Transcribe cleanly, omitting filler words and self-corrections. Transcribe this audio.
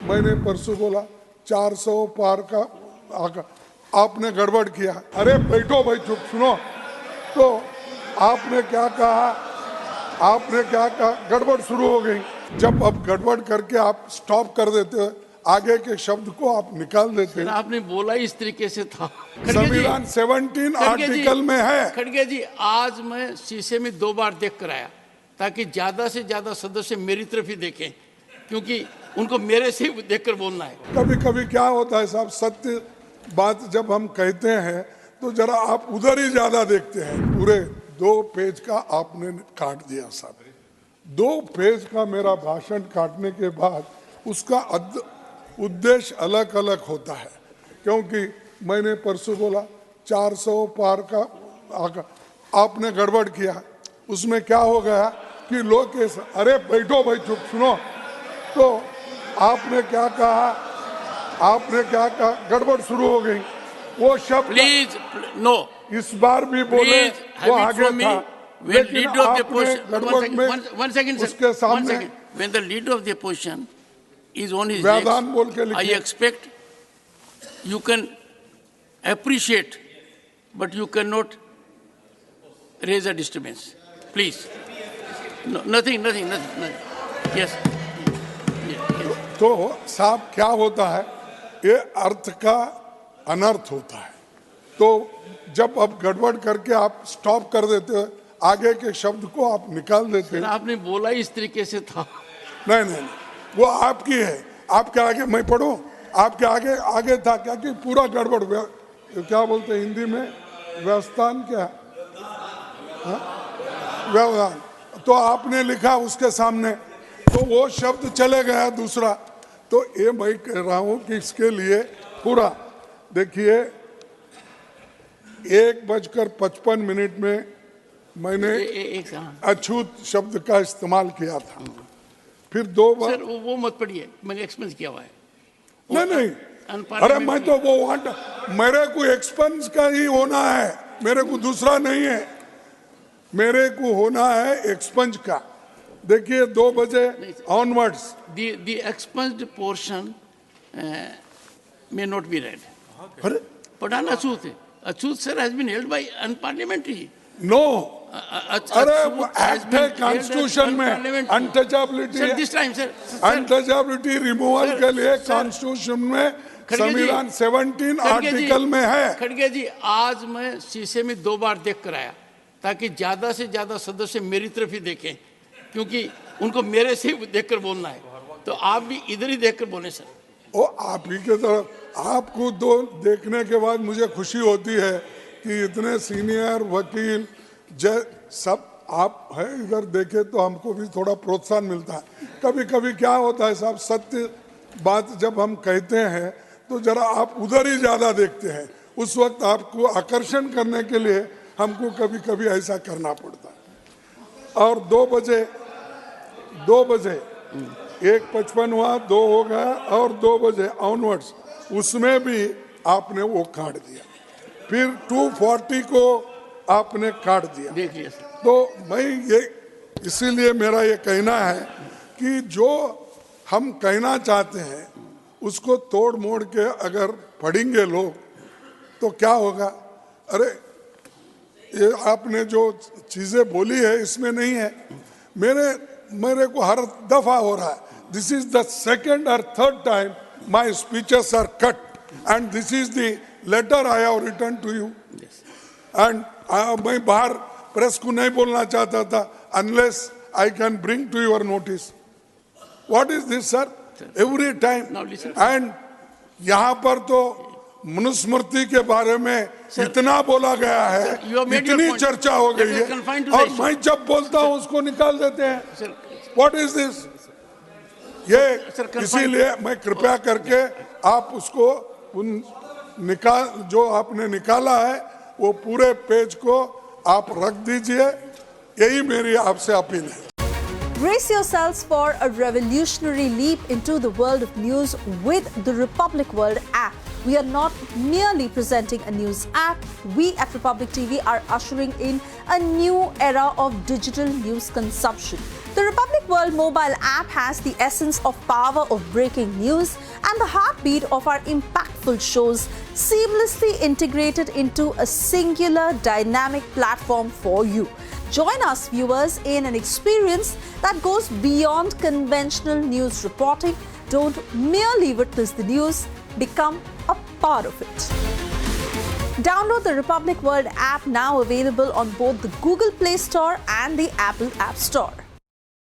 मैंने परसों बोला 400 पार का आपने गड़बड़ किया। अरे बैठो भाई, चुप सुनो। तो आपने क्या कहा, गड़बड़ शुरू हो गई। जब अब गड़बड़ करके आप स्टॉप कर देते हो, आगे के शब्द को आप निकाल देते हैं। आपने बोला इस तरीके से था। संविधान 17 आर्टिकल में है। खड़गे जी, आज मैं शीशे में 2 बार देख कर आया ताकि ज्यादा से ज्यादा सदस्य मेरी तरफ ही देखें, क्योंकि उनको मेरे से ही देखकर बोलना है। कभी कभी क्या होता है साहब, सत्य बात जब हम कहते हैं तो जरा आप उधर ही ज्यादा देखते हैं। पूरे 2 पेज का आपने काट दिया साहब। 2 पेज का मेरा भाषण काटने के बाद उसका उद्देश्य अलग अलग होता है, क्योंकि मैंने परसों बोला 400 पार का आपने गड़बड़ किया। उसमें क्या हो गया कि लोग अरे बैठो भाई, चुप सुनो। तो आपने क्या कहा, गड़बड़ शुरू हो गई। वो शब्द प्लीज नो, इस बार भी बोले वो आगे था, लेकिन आपने गड़बड़ में उसके सामने when the leader of the opposition is on his व्याधान बोल के legs, I लिखिए। expect you can appreciate, but you cannot raise a disturbance. Please. No, nothing. Yes. तो साहब क्या होता है, ये अर्थ का अनर्थ होता है। तो जब अब गड़बड़ करके आप स्टॉप कर देते हो, आगे के शब्द को आप निकाल देते हैं। आपने बोला इस तरीके से था। नहीं, वो आपकी है। आपके आगे मैं पढ़ूं, आपके आगे था क्या कि पूरा गड़बड़, क्या बोलते हैं हिंदी में, व्यवस्थान क्या, व्यवधान। तो आपने लिखा उसके सामने, तो वो शब्द चले गया दूसरा। तो ये मैं कह रहा हूं कि इसके लिए पूरा देखिए, 1:55 में मैंने अछूत शब्द का इस्तेमाल किया था। फिर 2 बार सर वो मत पढ़िए, मैंने एक्सपेंस किया हुआ है। नहीं, अरे मैं तो वो मेरे को एक्सपेंस का ही होना है, मेरे को दूसरा नहीं है। मेरे को होना है एक्सपेंस का। देखिए 2 बजे onwards the expunged portion may not be read. अरे पढ़ान अछूत है। अछूत sir has been held by unparliamentary. No, अरे एक्ट है कॉन्स्टिट्यूशन में, अनटचेबिलिटी अनटचेबिलिटी रिमूवल के लिए कॉन्स्टिट्यूशन में संविधान 17 आर्टिकल में है। खड़गे जी, आज मैं शीशे में 2 बार देख कर आया ताकि ज्यादा से ज्यादा सदस्य मेरी तरफ ही देखें, क्योंकि उनको मेरे से ही देखकर बोलना है। तो आप भी इधर ही देखकर बोले सर। ओ आप ही के तरफ, आपको 2 देखने के बाद मुझे खुशी होती है कि इतने सीनियर वकील सब आप है, इधर देखे तो हमको भी थोड़ा प्रोत्साहन मिलता है। कभी कभी क्या होता है साहब, सत्य बात जब हम कहते हैं तो जरा आप उधर ही ज्यादा देखते हैं। उस वक्त आपको आकर्षण करने के लिए हमको कभी कभी ऐसा करना पड़ता है। और 2 बजे 1:55 हुआ, 2 हो गया, और 2 बजे ऑनवर्ड्स उसमें भी आपने वो काट दिया। फिर 2:40 को आपने काट दिया। देखिए तो मैं ये, इसीलिए मेरा ये कहना है कि जो हम कहना चाहते हैं उसको तोड़ मोड़ के अगर पढ़ेंगे लोग तो क्या होगा। अरे ये आपने जो चीजें बोली है इसमें नहीं है। मेरे को हर दफा हो रहा है, this is the 2nd or 3rd time my speeches are cut, and this is the letter I have written to you. And मैं बाहर प्रेस को नहीं बोलना चाहता था, unless I can bring to your notice. What is this sir, every time. And यहाँ पर तो मनुस्मृति के बारे में इतना बोला गया है, इतनी चर्चा हो गई है, और मैं जब बोलता हूँ उसको निकाल देते हैं। What is this? ये इसीलिए मैं कृपया करके आप उसको जो आपने निकाला है वो पूरे पेज को आप रख दीजिए, यही मेरी आपसे अपील है। Brace yourselves for a revolutionary leap into the world of news with the Republic World app. We are not merely presenting a news app. We at Republic TV are ushering in a new era of digital news consumption. The Republic World mobile app has the essence of power of breaking news and the heartbeat of our impactful shows seamlessly integrated into a singular dynamic platform for you. Join us, viewers, in an experience that goes beyond conventional news reporting. Don't merely witness the news, become a part of it. Download the Republic World app, now available on both the Google Play Store and the Apple App Store.